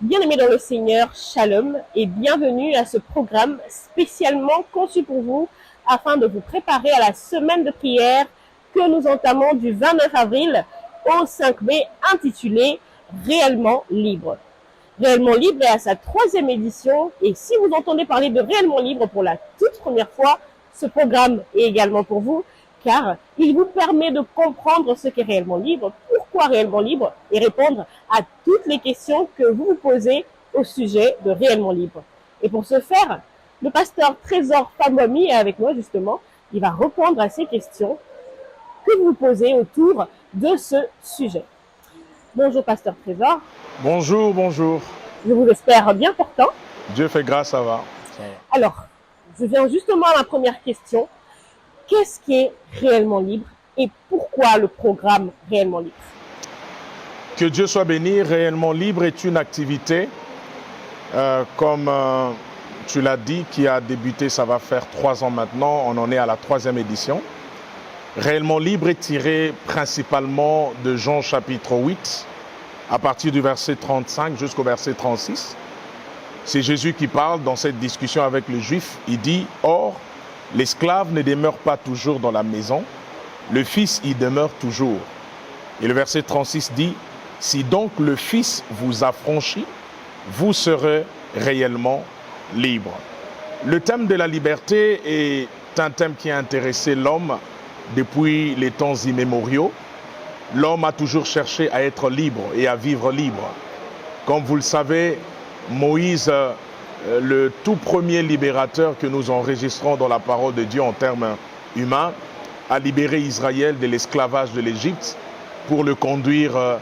Bien-aimés dans le Seigneur, Shalom et bienvenue à ce programme spécialement conçu pour vous afin de vous préparer à la semaine de prière que nous entamons du 29 avril au 5 mai intitulée Réellement libre. Réellement libre est à sa 3e édition et si vous entendez parler de Réellement libre pour la toute première fois, ce programme est également pour vous car il vous permet de comprendre ce qu'est réellement libre, pourquoi réellement libre et répondre à toutes les questions que vous vous posez au sujet de réellement libre. Et pour ce faire, le pasteur Trésor Famwami est avec moi justement. Il va répondre à ces questions que vous vous posez autour de ce sujet. Bonjour pasteur Trésor. Bonjour, bonjour. Je vous espère bien portant. Dieu fait grâce, ça va. Alors, je viens justement à ma première question. Qu'est-ce qui est réellement libre et pourquoi le programme Réellement libre? Que Dieu soit béni. Réellement libre est une activité, comme tu l'as dit, qui a débuté, ça va faire 3 ans maintenant. On en est à la 3e édition. Réellement libre est tiré principalement de Jean chapitre 8, à partir du verset 35 jusqu'au verset 36. C'est Jésus qui parle dans cette discussion avec les Juifs. Il dit « Or, l'esclave ne demeure pas toujours dans la maison, le fils y demeure toujours. » Et le verset 36 dit « Si donc le Fils vous affranchit, vous serez réellement libre. Le thème de la liberté est un thème qui a intéressé l'homme depuis les temps immémoriaux. L'homme a toujours cherché à être libre et à vivre libre. Comme vous le savez, Moïse, le tout premier libérateur que nous enregistrons dans la parole de Dieu en termes humains, a libéré Israël de l'esclavage de l'Égypte pour le conduire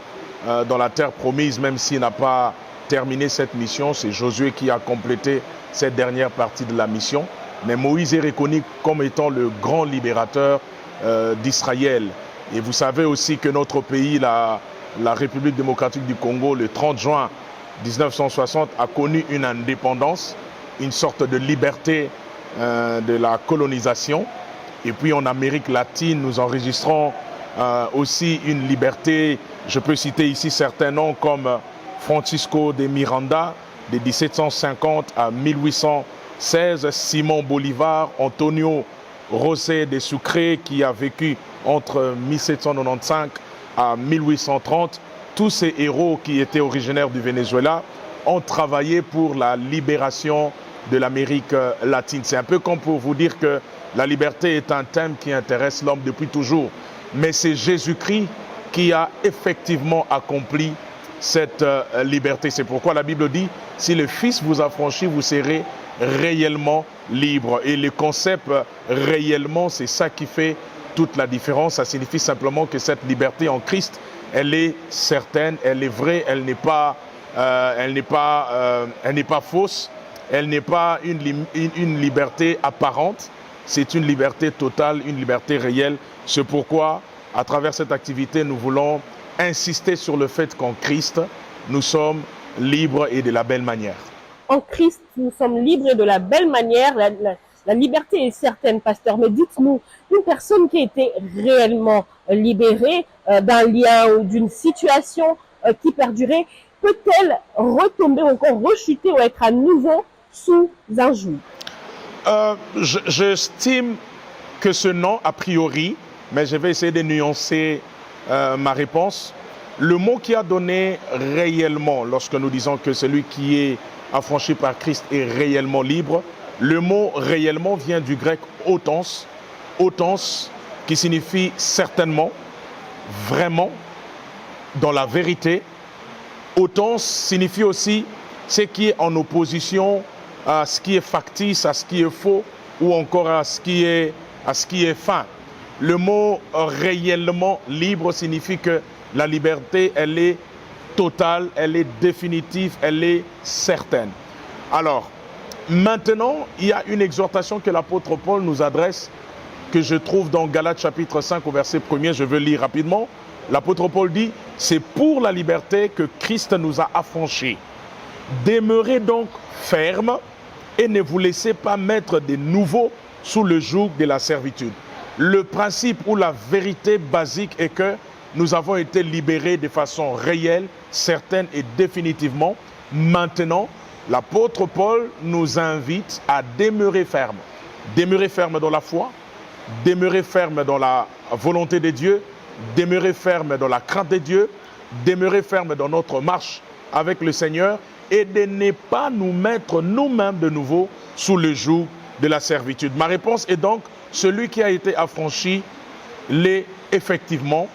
dans la terre promise, même s'il n'a pas terminé cette mission. C'est Josué qui a complété cette dernière partie de la mission. Mais Moïse est reconnu comme étant le grand libérateur d'Israël. Et vous savez aussi que notre pays, la République démocratique du Congo, le 30 juin 1960, a connu une indépendance, une sorte de liberté de la colonisation. Et puis en Amérique latine, nous enregistrons aussi une liberté. Je peux citer ici certains noms comme Francisco de Miranda, de 1750 à 1816, Simon Bolivar, Antonio José de Sucre, qui a vécu entre 1795 à 1830. Tous ces héros qui étaient originaires du Venezuela ont travaillé pour la libération de l'Amérique latine. C'est un peu comme pour vous dire que la liberté est un thème qui intéresse l'homme depuis toujours. Mais c'est Jésus-Christ qui a effectivement accompli cette liberté. C'est pourquoi la Bible dit, si le Fils vous affranchit, vous serez réellement libre. Et le concept réellement, c'est ça qui fait toute la différence. Ça signifie simplement que cette liberté en Christ, elle est certaine, elle est vraie, elle n'est pas fausse, elle n'est pas une liberté apparente, c'est une liberté totale, une liberté réelle. C'est pourquoi, à travers cette activité, nous voulons insister sur le fait qu'en Christ, nous sommes libres et de la belle manière. En Christ, nous sommes libres et de la belle manière. La liberté est certaine, pasteur, mais dites-nous, une personne qui a été réellement libérée d'un lien ou d'une situation qui perdurait, peut-elle retomber ou encore rechuter ou être à nouveau sous un joug? J'estime que ce non, a priori, mais je vais essayer de nuancer ma réponse. Le mot qui a donné réellement, lorsque nous disons que celui qui est affranchi par Christ est réellement libre, le mot réellement vient du grec autos, qui signifie certainement, vraiment, dans la vérité. Autos signifie aussi ce qui est en opposition à ce qui est factice, à ce qui est faux, ou encore à ce qui est fin. Le mot réellement libre signifie que la liberté, elle est totale, elle est définitive, elle est certaine. Alors, maintenant, il y a une exhortation que l'apôtre Paul nous adresse, que je trouve dans Galates chapitre 5 au verset 1er, je veux lire rapidement. L'apôtre Paul dit, c'est pour la liberté que Christ nous a affranchis. Demeurez donc fermes et ne vous laissez pas mettre de nouveau sous le joug de la servitude. Le principe ou la vérité basique est que nous avons été libérés de façon réelle, certaine et définitivement. Maintenant, l'apôtre Paul nous invite à demeurer fermes. Demeurer ferme dans la foi, demeurer ferme dans la volonté de Dieu, demeurer ferme dans la crainte de Dieu, demeurer ferme dans notre marche avec le Seigneur et de ne pas nous mettre nous-mêmes de nouveau sous le joug de la servitude. Ma réponse est donc, celui qui a été affranchi l'est effectivement,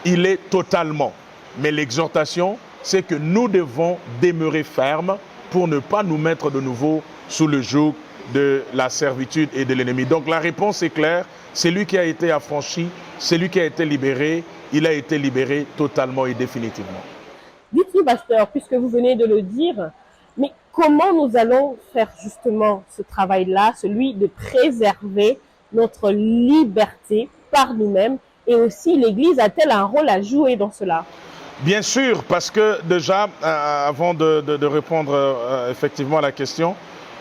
il est totalement. Mais l'exhortation, c'est que nous devons demeurer fermes pour ne pas nous mettre de nouveau sous le joug de la servitude et de l'ennemi. Donc la réponse est claire, celui qui a été affranchi, celui qui a été libéré, il a été libéré totalement et définitivement. Dites-nous, pasteur, puisque vous venez de le dire, mais comment nous allons faire justement ce travail-là, celui de préserver notre liberté par nous-mêmes, et aussi l'Église a-t-elle un rôle à jouer dans cela? Bien sûr, parce que déjà, avant de répondre effectivement à la question,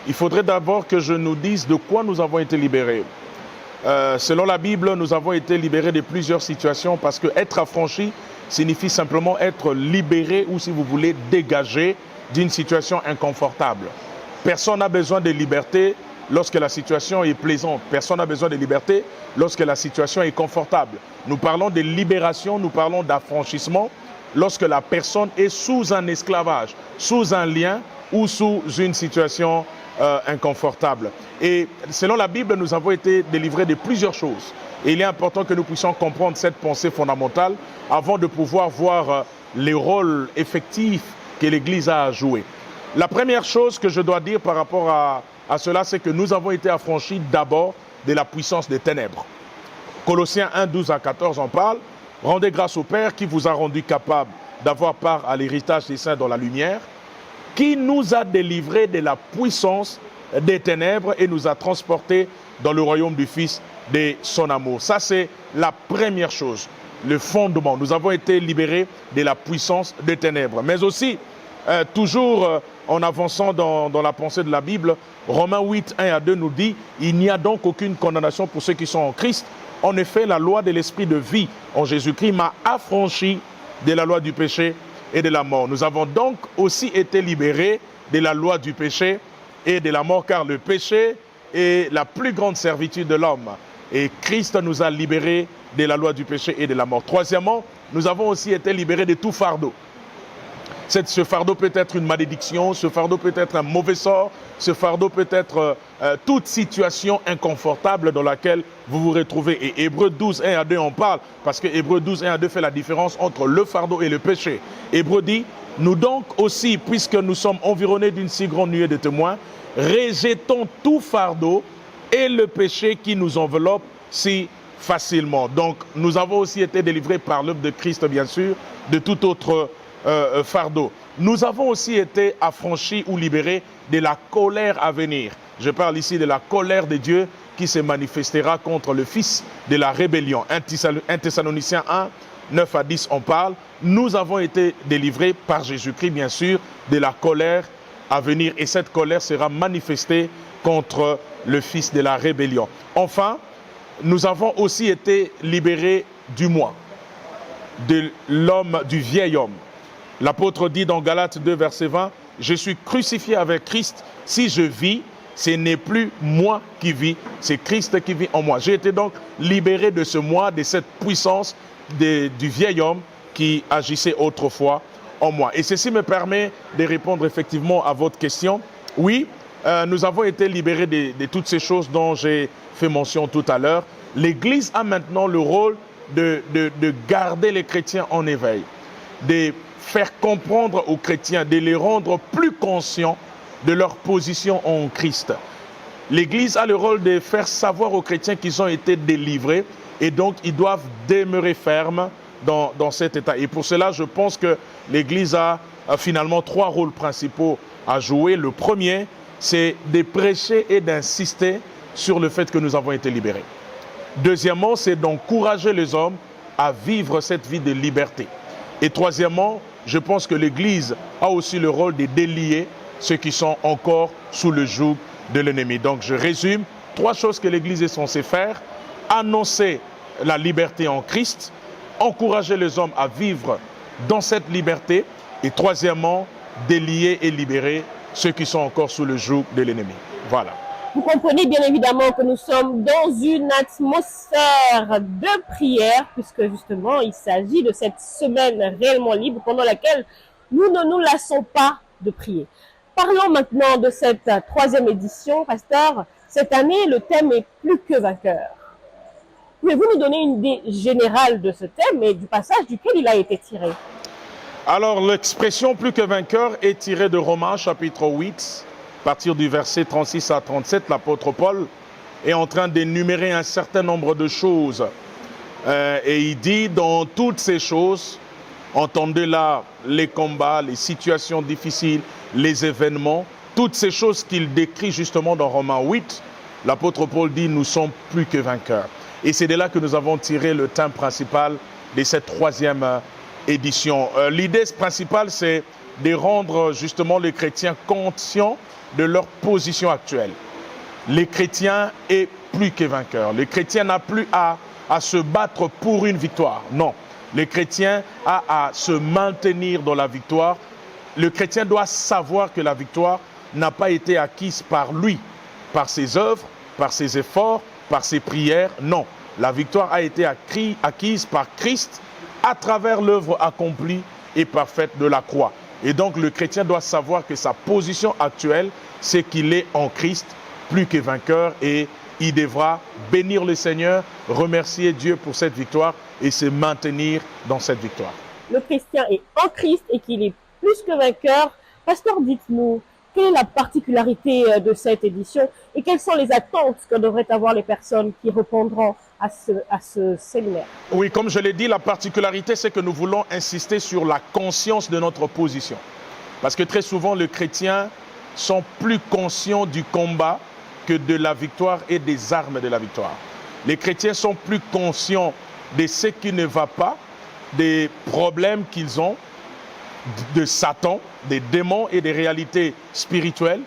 il faudrait d'abord que je nous dise de quoi nous avons été libérés. Selon la Bible, nous avons été libérés de plusieurs situations parce que être affranchi signifie simplement être libéré ou, si vous voulez, dégagé d'une situation inconfortable. Personne n'a besoin de liberté lorsque la situation est plaisante. Personne n'a besoin de liberté lorsque la situation est confortable. Nous parlons de libération, nous parlons d'affranchissement lorsque la personne est sous un esclavage, sous un lien ou sous une situation inconfortable. Et selon la Bible, nous avons été délivrés de plusieurs choses. Et il est important que nous puissions comprendre cette pensée fondamentale avant de pouvoir voir les rôles effectifs que l'Église a à jouer. La première chose que je dois dire par rapport à cela, c'est que nous avons été affranchis d'abord de la puissance des ténèbres. Colossiens 1, 12 à 14 en parle. Rendez grâce au Père qui vous a rendu capable d'avoir part à l'héritage des saints dans la lumière, qui nous a délivrés de la puissance des ténèbres et nous a transportés dans le royaume du Fils de son amour. Ça, c'est la première chose, le fondement. Nous avons été libérés de la puissance des ténèbres. Mais aussi, toujours en avançant dans la pensée de la Bible, Romains 8, 1 à 2 nous dit « Il n'y a donc aucune condamnation pour ceux qui sont en Christ. En effet, la loi de l'esprit de vie en Jésus-Christ m'a affranchi de la loi du péché et de la mort. » Nous avons donc aussi été libérés de la loi du péché et de la mort, car le péché est la plus grande servitude de l'homme. Et Christ nous a libérés de la loi du péché et de la mort. Troisièmement, nous avons aussi été libérés de tout fardeau. Ce fardeau peut être une malédiction, ce fardeau peut être un mauvais sort, ce fardeau peut être toute situation inconfortable dans laquelle vous vous retrouvez. Et Hébreux 12, 1 à 2 en parle, parce que Hébreux 12, 1 à 2 fait la différence entre le fardeau et le péché. Hébreux dit, nous donc aussi, puisque nous sommes environnés d'une si grande nuée de témoins, rejetons tout fardeau et le péché qui nous enveloppe si facilement. Donc, nous avons aussi été délivrés par l'œuvre de Christ, bien sûr, de tout autre fardeau. Nous avons aussi été affranchis ou libérés de la colère à venir. Je parle ici de la colère de Dieu qui se manifestera contre le fils de la rébellion. 1 Thessaloniciens 1, 9 à 10 on parle. Nous avons été délivrés par Jésus-Christ, bien sûr, de la colère à venir. Et cette colère sera manifestée contre le fils de la rébellion. Enfin, nous avons aussi été libérés du moi, de l'homme, du vieil homme. L'apôtre dit dans Galates 2, verset 20, « Je suis crucifié avec Christ. Si je vis, ce n'est plus moi qui vis, c'est Christ qui vit en moi. » J'ai été donc libéré de ce moi, de cette puissance du vieil homme qui agissait autrefois en moi. Et ceci me permet de répondre effectivement à votre question. Oui, nous avons été libérés de toutes ces choses dont j'ai fait mention tout à l'heure. L'Église a maintenant le rôle de garder les chrétiens en éveil, de faire comprendre aux chrétiens, de les rendre plus conscients de leur position en Christ. L'Église a le rôle de faire savoir aux chrétiens qu'ils ont été délivrés et donc ils doivent demeurer fermes dans cet état. Et pour cela, je pense que l'Église a finalement trois rôles principaux à jouer. Le premier, c'est de prêcher et d'insister sur le fait que nous avons été libérés. Deuxièmement, c'est d'encourager les hommes à vivre cette vie de liberté. Et troisièmement, je pense que l'Église a aussi le rôle de délier ceux qui sont encore sous le joug de l'ennemi. Donc je résume, trois choses que l'Église est censée faire: annoncer la liberté en Christ, encourager les hommes à vivre dans cette liberté, et troisièmement, délier et libérer ceux qui sont encore sous le joug de l'ennemi. Voilà. Vous comprenez bien évidemment que nous sommes dans une atmosphère de prière, puisque justement il s'agit de cette semaine réellement libre pendant laquelle nous ne nous lassons pas de prier. Parlons maintenant de cette troisième édition, pasteur. Cette année, le thème est plus que vainqueur. Pouvez-vous nous donner une idée générale de ce thème et du passage duquel il a été tiré? Alors, l'expression plus que vainqueur est tirée de Romains chapitre 8, à partir du verset 36 à 37. L'apôtre Paul est en train d'énumérer un certain nombre de choses. Et il dit, dans toutes ces choses, entendez là les combats, les situations difficiles, les événements, toutes ces choses qu'il décrit justement dans Romains 8, l'apôtre Paul dit, nous sommes plus que vainqueurs. Et c'est de là que nous avons tiré le thème principal de cette troisième édition. L'idée principale, c'est de rendre justement les chrétiens conscients de leur position actuelle. Les chrétiens est plus que vainqueurs. Les chrétiens n'ont plus à se battre pour une victoire. Non. Les chrétiens ont à se maintenir dans la victoire. Le chrétien doit savoir que la victoire n'a pas été acquise par lui, par ses œuvres, par ses efforts, par ses prières. Non. La victoire a été acquise par Christ à travers l'œuvre accomplie et parfaite de la croix. Et donc le chrétien doit savoir que sa position actuelle, c'est qu'il est en Christ, plus que vainqueur, et il devra bénir le Seigneur, remercier Dieu pour cette victoire et se maintenir dans cette victoire. Le chrétien est en Christ et qu'il est plus que vainqueur. Pasteur, dites-nous, quelle est la particularité de cette édition et quelles sont les attentes que devraient avoir les personnes qui répondront à ce séminaire? Oui, comme je l'ai dit, la particularité, c'est que nous voulons insister sur la conscience de notre position. Parce que très souvent, les chrétiens sont plus conscients du combat que de la victoire et des armes de la victoire. Les chrétiens sont plus conscients de ce qui ne va pas, des problèmes qu'ils ont, de Satan, des démons et des réalités spirituelles,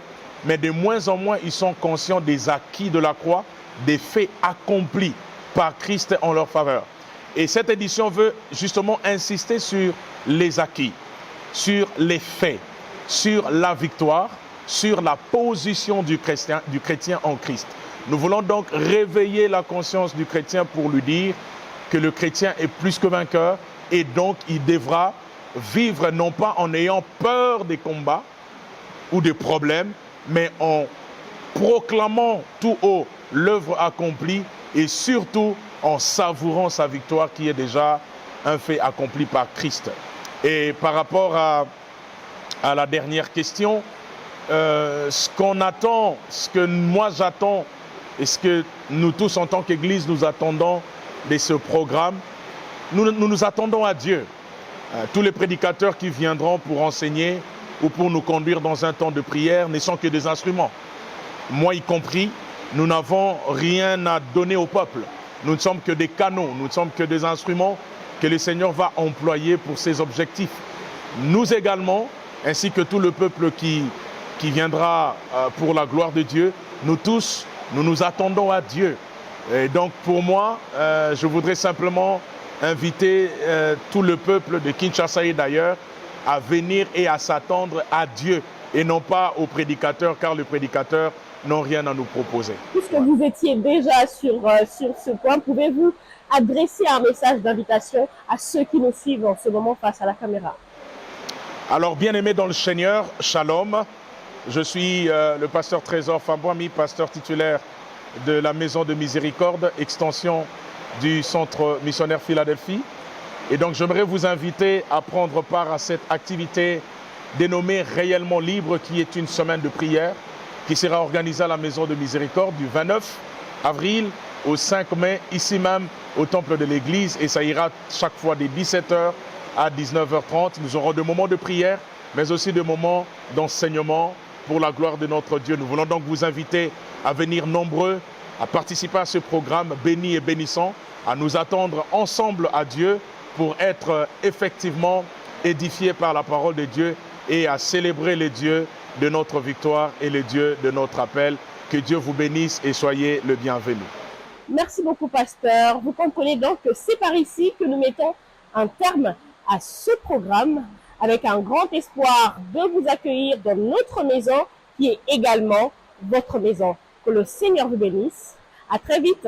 mais de moins en moins ils sont conscients des acquis de la croix, des faits accomplis par Christ en leur faveur. Et cette édition veut justement insister sur les acquis, sur les faits, sur la victoire, sur la position du chrétien en Christ. Nous voulons donc réveiller la conscience du chrétien pour lui dire que le chrétien est plus que vainqueur et donc il devra vivre non pas en ayant peur des combats ou des problèmes, mais en proclamant tout haut l'œuvre accomplie et surtout en savourant sa victoire qui est déjà un fait accompli par Christ. Et par rapport à la dernière question, ce qu'on attend, ce que moi j'attends et ce que nous tous en tant qu'Église nous attendons de ce programme, nous attendons à Dieu. Tous les prédicateurs qui viendront pour enseigner ou pour nous conduire dans un temps de prière ne sont que des instruments. Moi y compris, nous n'avons rien à donner au peuple. Nous ne sommes que des canaux, nous ne sommes que des instruments que le Seigneur va employer pour ses objectifs. Nous également, ainsi que tout le peuple qui viendra pour la gloire de Dieu, nous tous, nous nous attendons à Dieu. Et donc pour moi, je voudrais simplement inviter tout le peuple de Kinshasa et d'ailleurs à venir et à s'attendre à Dieu et non pas aux prédicateurs, car les prédicateurs n'ont rien à nous proposer. Puisque vous étiez déjà sur ce point, pouvez-vous adresser un message d'invitation à ceux qui nous suivent en ce moment face à la caméra? Alors, bien-aimés dans le Seigneur, shalom. Je suis le pasteur Trésor Fambouami, pasteur titulaire de la Maison de Miséricorde, extension du Centre Missionnaire Philadelphie. Et donc, j'aimerais vous inviter à prendre part à cette activité dénommée Réellement Libre, qui est une semaine de prière, qui sera organisée à la Maison de Miséricorde du 29 avril au 5 mai, ici même au Temple de l'Église. Et ça ira chaque fois des 17h à 19h30. Nous aurons des moments de prière, mais aussi des moments d'enseignement pour la gloire de notre Dieu. Nous voulons donc vous inviter à venir nombreux, à participer à ce programme béni et bénissant, à nous attendre ensemble à Dieu pour être effectivement édifiés par la parole de Dieu et à célébrer les dieux de notre victoire et les dieux de notre appel. Que Dieu vous bénisse et soyez le bienvenu. Merci beaucoup, pasteur. Vous comprenez donc que c'est par ici que nous mettons un terme à ce programme avec un grand espoir de vous accueillir dans notre maison qui est également votre maison. Que le Seigneur vous bénisse. À très vite.